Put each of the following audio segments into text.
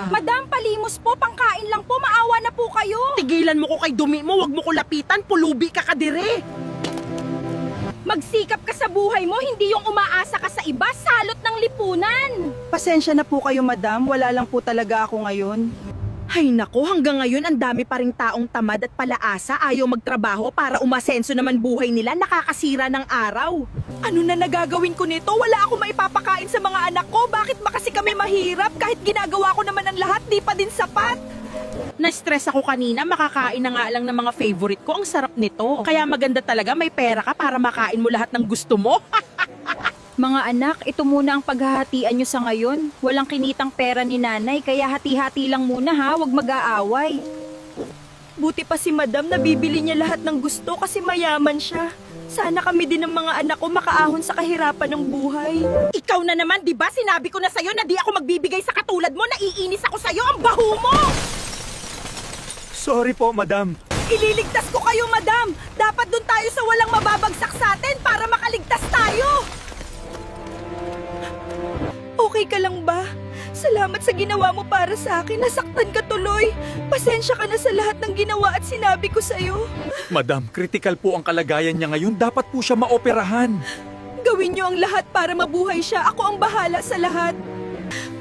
Madam, palimos po, pangkain lang po, maawa na po kayo. Tigilan mo ko kay dumi mo, wag mo ko lapitan, pulubi ka kadire. Magsikap ka sa buhay mo, hindi yung umaasa ka sa iba, salot ng lipunan. Pasensya na po kayo, madam. Wala lang po talaga ako ngayon. Ay nako, hanggang ngayon ang dami pa ring taong tamad at palaasa, ayaw magtrabaho para umasenso naman buhay nila, nakakasira ng araw. Ano na nagagawin ko nito? Wala akong maipapakain sa mga anak ko. Bakit ba kasi kami mahirap? Kahit ginagawa ko naman ang lahat, di pa din sapat. Na-stress ako kanina, makakain na nga lang ng mga favorite ko, ang sarap nito. Kaya maganda talaga may pera ka para makain mo lahat ng gusto mo. Mga anak, ito muna ang paghahatian nyo sa ngayon. Walang kinitang pera ni nanay, kaya hati-hati lang muna ha, wag mag-aaway. Buti pa si madam, nabibili niya lahat ng gusto kasi mayaman siya. Sana kami din ng mga anak ko makaahon sa kahirapan ng buhay. Ikaw na naman, di ba? Sinabi ko na sa'yo na di ako magbibigay sa katulad mo, naiinis ako sa'yo, ang baho mo! Sorry po, madam. Ililigtas ko kayo, madam! Dapat dun tayo sa walang mababagsak sa atin para makaligtas tayo! Okay ka lang ba? Salamat sa ginawa mo para sa akin. Nasaktan ka tuloy. Pasensya ka na sa lahat ng ginawa at sinabi ko sa'yo. Madam, critical po ang kalagayan niya ngayon. Dapat po siya maoperahan. Gawin niyo ang lahat para mabuhay siya. Ako ang bahala sa lahat.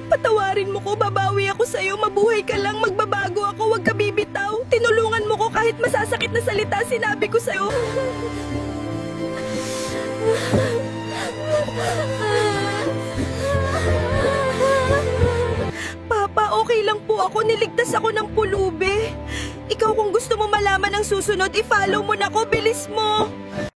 Patawarin mo ko, babawi ako sa'yo. Mabuhay ka lang, magbabago ako, huwag ka bibitaw. Tinulungan mo ko kahit masasakit na salita sinabi ko sa'yo. Papa, okay lang po ako. Niligtas ako ng pulubi. Ikaw kung gusto mo malaman ang susunod, i-follow mo na ko. Bilis mo.